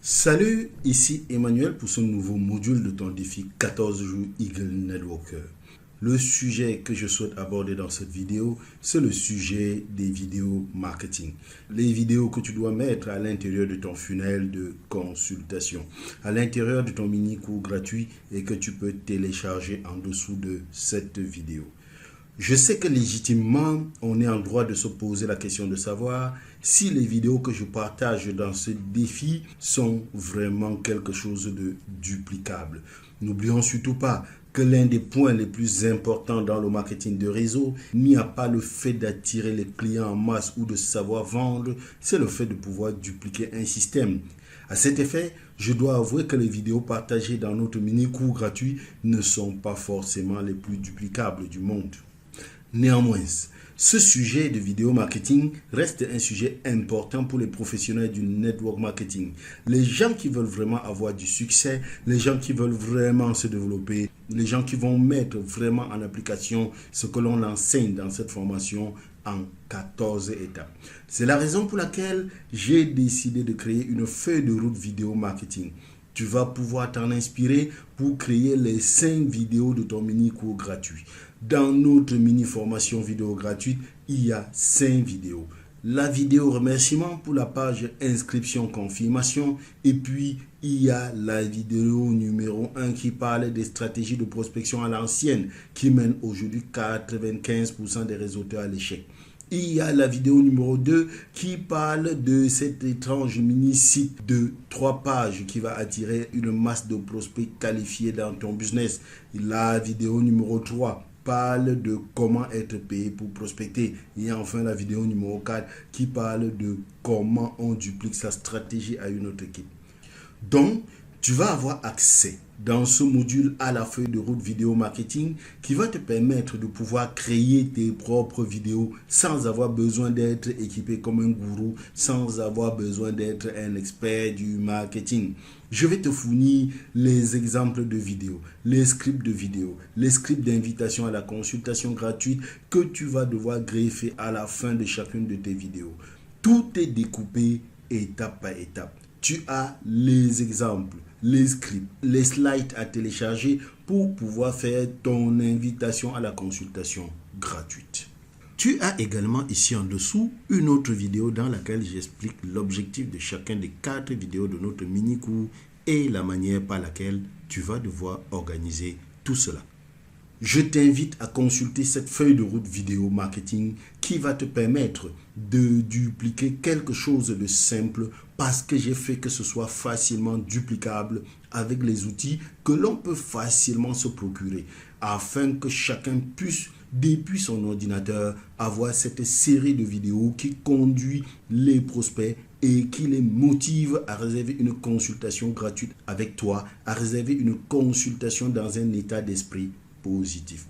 Salut, ici Emmanuel pour ce nouveau module de ton défi 14 jours Eagle Networker. Le sujet que je souhaite aborder dans cette vidéo, c'est le sujet des vidéos marketing. Les vidéos que tu dois mettre à l'intérieur de ton funnel de consultation, à l'intérieur de ton mini-cours gratuit et que tu peux télécharger en dessous de cette vidéo. Je sais que légitimement, on est en droit de se poser la question de savoir si les vidéos que je partage dans ce défi sont vraiment quelque chose de duplicable. N'oublions surtout pas que l'un des points les plus importants dans le marketing de réseau, mis à part le fait d'attirer les clients en masse ou de savoir vendre, c'est le fait de pouvoir dupliquer un système. À cet effet, je dois avouer que les vidéos partagées dans notre mini-cours gratuit ne sont pas forcément les plus duplicables du monde. Néanmoins, ce sujet de vidéo marketing reste un sujet important pour les professionnels du network marketing. Les gens qui veulent vraiment avoir du succès, les gens qui veulent vraiment se développer, les gens qui vont mettre vraiment en application ce que l'on enseigne dans cette formation en 14 étapes. C'est la raison pour laquelle j'ai décidé de créer une feuille de route vidéo marketing. Tu vas pouvoir t'en inspirer pour créer les 5 vidéos de ton mini-cours gratuit. Dans notre mini-formation vidéo gratuite, il y a 5 vidéos. La vidéo remerciement pour la page inscription confirmation et puis il y a la vidéo numéro 1 qui parle des stratégies de prospection à l'ancienne qui mène aujourd'hui 95% des résultats à l'échec. Il y a la vidéo numéro 2 qui parle de cet étrange mini-site de 3 pages qui va attirer une masse de prospects qualifiés dans ton business. La vidéo numéro 3 parle de comment être payé pour prospecter. Et enfin la vidéo numéro 4 qui parle de comment on duplique sa stratégie à une autre équipe. Donc, tu vas avoir accès dans ce module à la feuille de route vidéo marketing qui va te permettre de pouvoir créer tes propres vidéos sans avoir besoin d'être équipé comme un gourou, sans avoir besoin d'être un expert du marketing. Je vais te fournir les exemples de vidéos, les scripts de vidéos, les scripts d'invitation à la consultation gratuite que tu vas devoir greffer à la fin de chacune de tes vidéos. Tout est découpé étape par étape. Tu as les exemples, les scripts, les slides à télécharger pour pouvoir faire ton invitation à la consultation gratuite. Tu as également ici en dessous une autre vidéo dans laquelle j'explique l'objectif de chacun des 4 vidéos de notre mini-cours et la manière par laquelle tu vas devoir organiser tout cela. Je t'invite à consulter cette feuille de route vidéo marketing qui va te permettre de dupliquer quelque chose de simple parce que j'ai fait que ce soit facilement duplicable avec les outils que l'on peut facilement se procurer afin que chacun puisse, depuis son ordinateur, avoir cette série de vidéos qui conduit les prospects et qui les motive à réserver une consultation gratuite avec toi, à réserver une consultation dans un état d'esprit positif.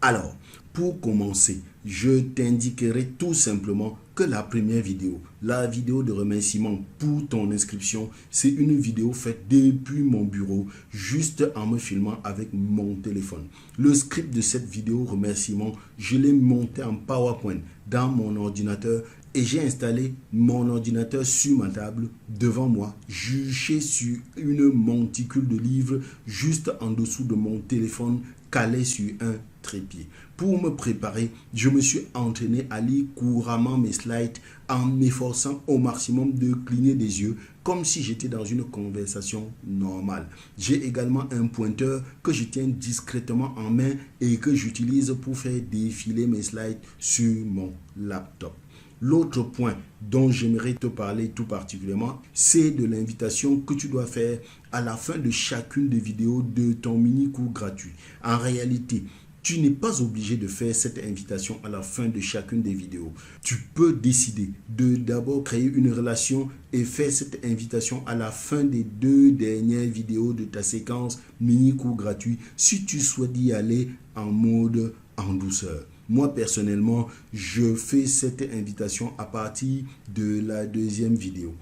Alors, pour commencer, je t'indiquerai tout simplement que la première vidéo, la vidéo de remerciement pour ton inscription, c'est une vidéo faite depuis mon bureau, juste en me filmant avec mon téléphone. Le script de cette vidéo remerciement, je l'ai monté en PowerPoint dans mon ordinateur et j'ai installé mon ordinateur sur ma table devant moi, juché sur une monticule de livres juste en dessous de mon téléphone calé sur un trépied. Pour me préparer, je me suis entraîné à lire couramment mes slides en m'efforçant au maximum de cligner des yeux comme si j'étais dans une conversation normale. J'ai également un pointeur que je tiens discrètement en main et que j'utilise pour faire défiler mes slides sur mon laptop. L'autre point dont j'aimerais te parler tout particulièrement, c'est de l'invitation que tu dois faire à la fin de chacune des vidéos de ton mini-cours gratuit. En réalité, tu n'es pas obligé de faire cette invitation à la fin de chacune des vidéos. Tu peux décider de d'abord créer une relation et faire cette invitation à la fin des 2 dernières vidéos de ta séquence mini-cours gratuit si tu souhaites y aller en mode en douceur. Moi, personnellement, je fais cette invitation à partir de la 2e vidéo.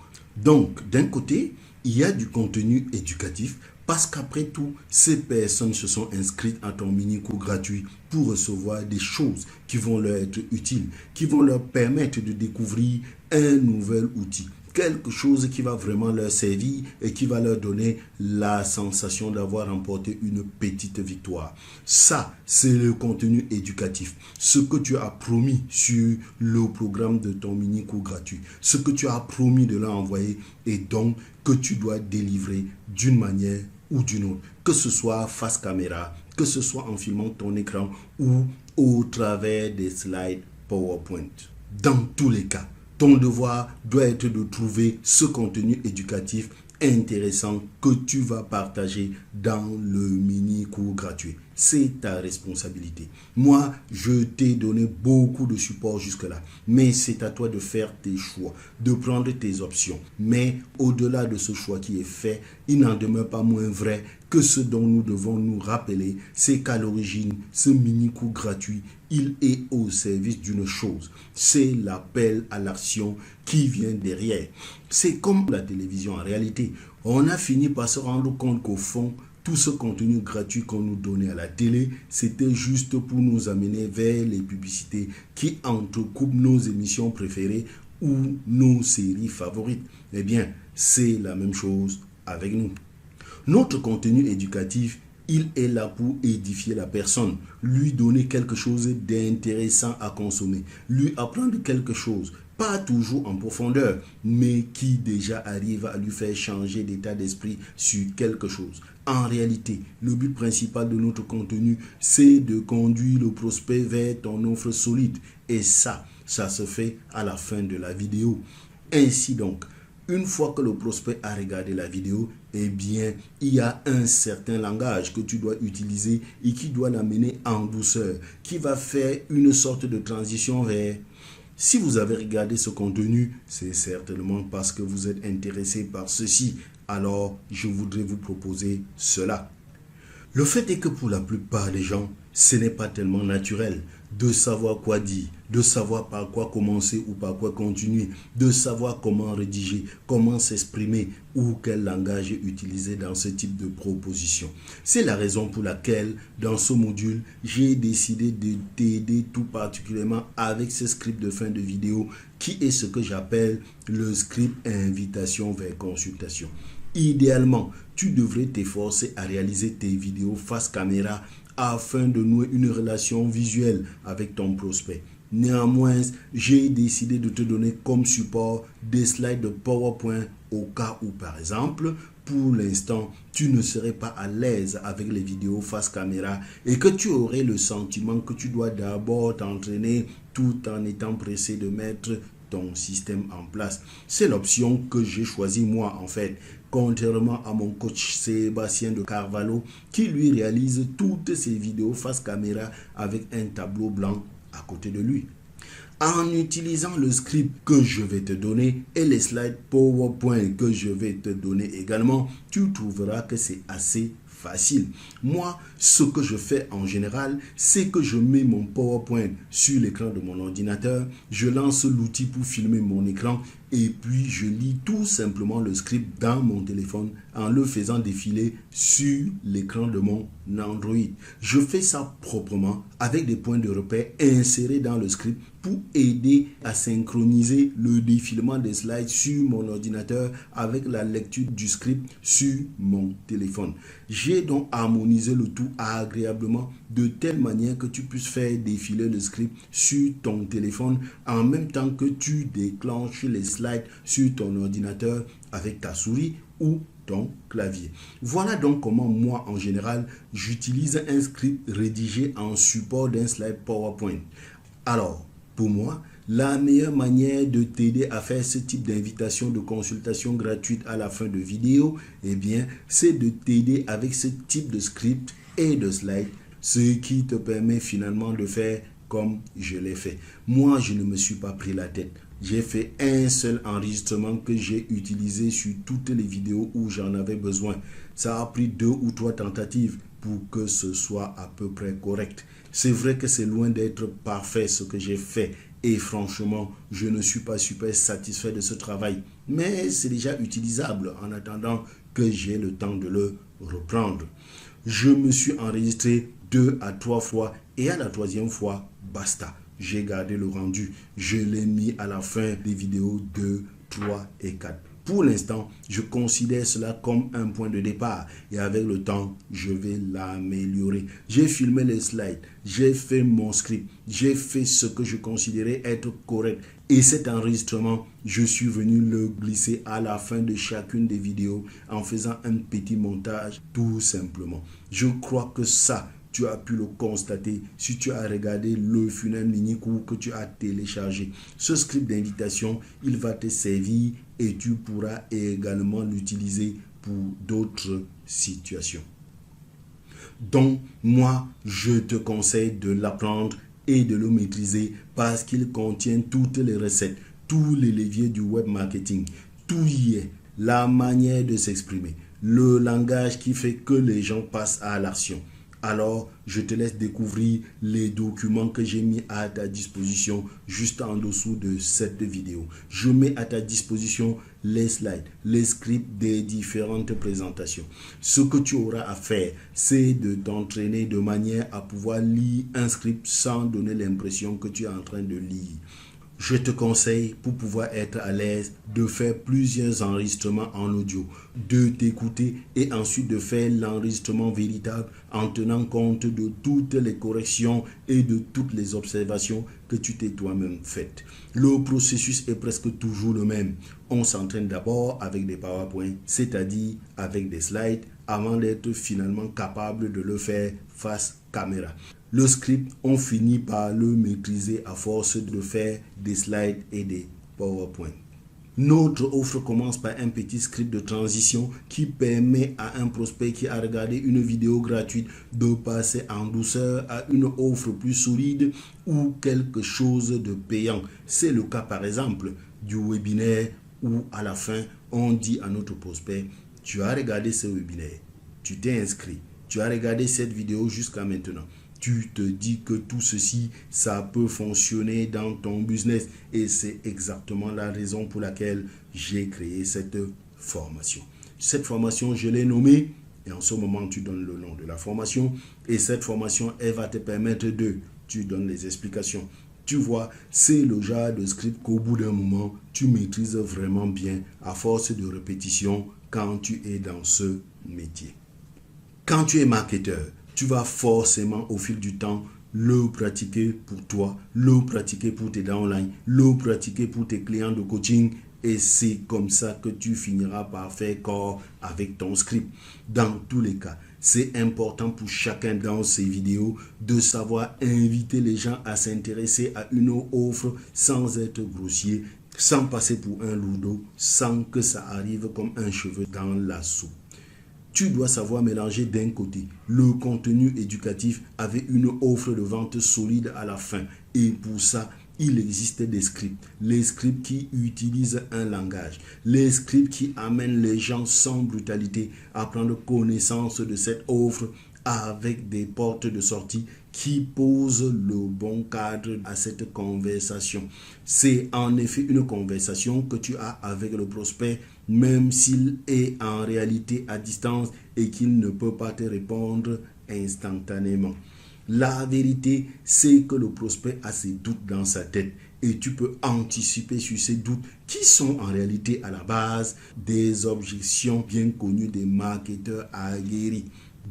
Donc, d'un côté, il y a du contenu éducatif parce qu'après tout, ces personnes se sont inscrites à ton mini-cours gratuit pour recevoir des choses qui vont leur être utiles, qui vont leur permettre de découvrir un nouvel outil, quelque chose qui va vraiment leur servir et qui va leur donner la sensation d'avoir remporté une petite victoire. Ça, c'est le contenu éducatif. Ce que tu as promis sur le programme de ton mini-cours gratuit. Ce que tu as promis de leur envoyer et donc que tu dois délivrer d'une manière ou d'une autre. Que ce soit face caméra, que ce soit en filmant ton écran ou au travers des slides PowerPoint. Dans tous les cas, ton devoir doit être de trouver ce contenu éducatif intéressant que tu vas partager dans le mini-cours gratuit. C'est ta responsabilité. Moi, je t'ai donné beaucoup de support jusque-là, mais c'est à toi de faire tes choix, de prendre tes options. Mais au-delà de ce choix qui est fait, il n'en demeure pas moins vrai que ce dont nous devons nous rappeler, c'est qu'à l'origine, ce mini-cours gratuit, il est au service d'une chose. C'est l'appel à l'action qui vient derrière. C'est comme la télévision en réalité. On a fini par se rendre compte qu'au fond, tout ce contenu gratuit qu'on nous donnait à la télé, c'était juste pour nous amener vers les publicités qui entrecoupent nos émissions préférées ou nos séries favorites. Eh bien, c'est la même chose avec nous. Notre contenu éducatif, il est là pour édifier la personne, lui donner quelque chose d'intéressant à consommer, lui apprendre quelque chose, pas toujours en profondeur, mais qui déjà arrive à lui faire changer d'état d'esprit sur quelque chose. En réalité, le but principal de notre contenu, c'est de conduire le prospect vers ton offre solide. Et ça se fait à la fin de la vidéo. Ainsi donc, une fois que le prospect a regardé la vidéo, eh bien, il y a un certain langage que tu dois utiliser et qui doit l'amener en douceur, qui va faire une sorte de transition vers... Si vous avez regardé ce contenu, c'est certainement parce que vous êtes intéressé par ceci. Alors, je voudrais vous proposer cela. Le fait est que pour la plupart des gens, ce n'est pas tellement naturel de savoir quoi dire, de savoir par quoi commencer ou par quoi continuer, de savoir comment rédiger, comment s'exprimer ou quel langage utiliser dans ce type de proposition. C'est la raison pour laquelle, dans ce module, j'ai décidé de t'aider tout particulièrement avec ce script de fin de vidéo qui est ce que j'appelle le script invitation vers consultation. Idéalement, tu devrais t'efforcer à réaliser tes vidéos face caméra afin de nouer une relation visuelle avec ton prospect. Néanmoins, j'ai décidé de te donner comme support des slides de PowerPoint au cas où, par exemple, pour l'instant, tu ne serais pas à l'aise avec les vidéos face caméra et que tu aurais le sentiment que tu dois d'abord t'entraîner tout en étant pressé de mettre ton système en place. C'est l'option que j'ai choisie moi en fait, contrairement à mon coach Sébastien de Carvalho qui lui réalise toutes ses vidéos face caméra avec un tableau blanc à côté de lui. En utilisant le script que je vais te donner et les slides PowerPoint que je vais te donner également, tu trouveras que c'est assez facile. Moi, ce que je fais en général, c'est que je mets mon PowerPoint sur l'écran de mon ordinateur, je lance l'outil pour filmer mon écran et puis je lis tout simplement le script dans mon téléphone en le faisant défiler sur l'écran de mon Android. Je fais ça proprement avec des points de repère insérés dans le script pour aider à synchroniser le défilement des slides sur mon ordinateur avec la lecture du script sur mon téléphone. J'ai donc harmonisé le tout agréablement de telle manière que tu puisses faire défiler le script sur ton téléphone en même temps que tu déclenches les slides sur ton ordinateur avec ta souris ou ton clavier. Voilà donc comment moi en général j'utilise un script rédigé en support d'un slide PowerPoint. Alors, pour moi, la meilleure manière de t'aider à faire ce type d'invitation de consultation gratuite à la fin de vidéo, eh bien, c'est de t'aider avec ce type de script et de slide, ce qui te permet finalement de faire comme je l'ai fait. Moi, je ne me suis pas pris la tête. J'ai fait un seul enregistrement que j'ai utilisé sur toutes les vidéos où j'en avais besoin. Ça a pris 2 ou 3 tentatives pour que ce soit à peu près correct. C'est vrai que c'est loin d'être parfait ce que j'ai fait et franchement, je ne suis pas super satisfait de ce travail. Mais c'est déjà utilisable en attendant que j'ai le temps de le reprendre. Je me suis enregistré 2 à 3 fois et à la 3e fois, basta. J'ai gardé le rendu. Je l'ai mis à la fin des vidéos de 3 et 4. Pour l'instant, je considère cela comme un point de départ et avec le temps, je vais l'améliorer. J'ai filmé les slides, j'ai fait mon script, j'ai fait ce que je considérais être correct. Et cet enregistrement, je suis venu le glisser à la fin de chacune des vidéos en faisant un petit montage tout simplement. Je crois que ça, tu as pu le constater si tu as regardé le funnel mini cours que tu as téléchargé. Ce script d'invitation, il va te servir et tu pourras également l'utiliser pour d'autres situations. Donc, moi, je te conseille de l'apprendre et de le maîtriser parce qu'il contient toutes les recettes, tous les leviers du web marketing. Tout y est, la manière de s'exprimer, le langage qui fait que les gens passent à l'action. Alors, je te laisse découvrir les documents que j'ai mis à ta disposition juste en dessous de cette vidéo. Je mets à ta disposition les slides, les scripts des différentes présentations. Ce que tu auras à faire, c'est de t'entraîner de manière à pouvoir lire un script sans donner l'impression que tu es en train de lire. Je te conseille, pour pouvoir être à l'aise, de faire plusieurs enregistrements en audio, de t'écouter et ensuite de faire l'enregistrement véritable en tenant compte de toutes les corrections et de toutes les observations que tu t'es toi-même faites. Le processus est presque toujours le même. On s'entraîne d'abord avec des PowerPoint, c'est-à-dire avec des slides, avant d'être finalement capable de le faire face caméra. Le script, on finit par le maîtriser à force de faire des slides et des PowerPoint. Notre offre commence par un petit script de transition qui permet à un prospect qui a regardé une vidéo gratuite de passer en douceur à une offre plus solide ou quelque chose de payant. C'est le cas par exemple du webinaire où à la fin, on dit à notre prospect, tu as regardé ce webinaire, tu t'es inscrit, tu as regardé cette vidéo jusqu'à maintenant. Tu te dis que tout ceci, ça peut fonctionner dans ton business et c'est exactement la raison pour laquelle j'ai créé cette formation. Cette formation, je l'ai nommée et en ce moment, tu donnes le nom de la formation et cette formation, elle va te permettre tu donnes les explications. Tu vois, c'est le genre de script qu'au bout d'un moment, tu maîtrises vraiment bien à force de répétition quand tu es dans ce métier. Quand tu es marketeur, tu vas forcément au fil du temps le pratiquer pour toi, le pratiquer pour tes downlines, le pratiquer pour tes clients de coaching et c'est comme ça que tu finiras par faire corps avec ton script. Dans tous les cas, c'est important pour chacun dans ces vidéos de savoir inviter les gens à s'intéresser à une offre sans être grossier, sans passer pour un lourdeau, sans que ça arrive comme un cheveu dans la soupe. Tu dois savoir mélanger d'un côté le contenu éducatif avec une offre de vente solide à la fin. Et pour ça, il existe des scripts. Les scripts qui utilisent un langage. Les scripts qui amènent les gens sans brutalité à prendre connaissance de cette offre avec des portes de sortie qui posent le bon cadre à cette conversation. C'est en effet une conversation que tu as avec le prospect, même s'il est en réalité à distance et qu'il ne peut pas te répondre instantanément. La vérité, c'est que le prospect a ses doutes dans sa tête et tu peux anticiper sur ces doutes qui sont en réalité à la base des objections bien connues des marketeurs aguerris.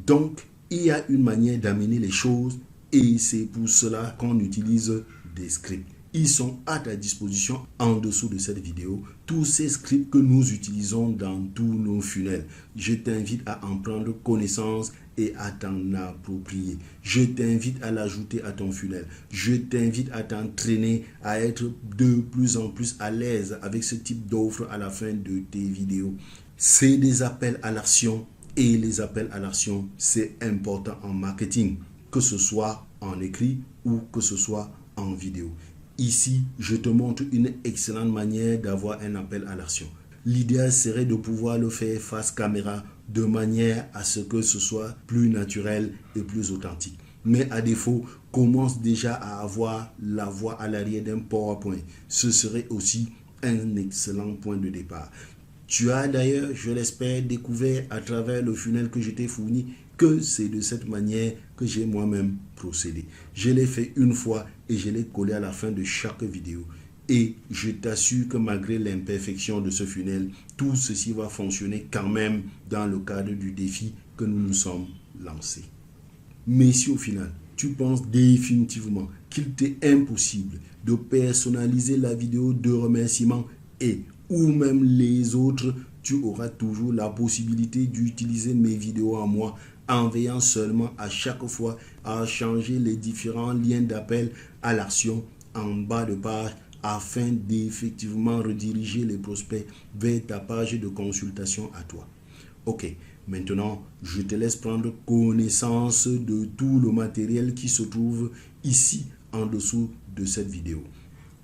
Donc, il y a une manière d'amener les choses et c'est pour cela qu'on utilise des scripts. Ils sont à ta disposition en dessous de cette vidéo. Tous ces scripts que nous utilisons dans tous nos funnels. Je t'invite à en prendre connaissance et à t'en approprier. Je t'invite à l'ajouter à ton funnel. Je t'invite à t'entraîner à être de plus en plus à l'aise avec ce type d'offre à la fin de tes vidéos. C'est des appels à l'action. Et les appels à l'action, c'est important en marketing, que ce soit en écrit ou que ce soit en vidéo. Ici, je te montre une excellente manière d'avoir un appel à l'action. L'idéal serait de pouvoir le faire face caméra de manière à ce que ce soit plus naturel et plus authentique. Mais à défaut, commence déjà à avoir la voix à l'arrière d'un PowerPoint. Ce serait aussi un excellent point de départ. Tu as d'ailleurs, je l'espère, découvert à travers le funnel que je t'ai fourni que c'est de cette manière que j'ai moi-même procédé. Je l'ai fait une fois et je l'ai collé à la fin de chaque vidéo. Et je t'assure que malgré l'imperfection de ce funnel, tout ceci va fonctionner quand même dans le cadre du défi que nous nous sommes lancés. Mais si au final, tu penses définitivement qu'il t'est impossible de personnaliser la vidéo de remerciement et ou même les autres, tu auras toujours la possibilité d'utiliser mes vidéos à moi en veillant seulement à chaque fois à changer les différents liens d'appel à l'action en bas de page afin d'effectivement rediriger les prospects vers ta page de consultation à toi. Ok, maintenant, je te laisse prendre connaissance de tout le matériel qui se trouve ici en dessous de cette vidéo.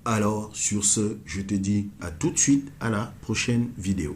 Alors, sur ce, je te dis à tout de suite à la prochaine vidéo.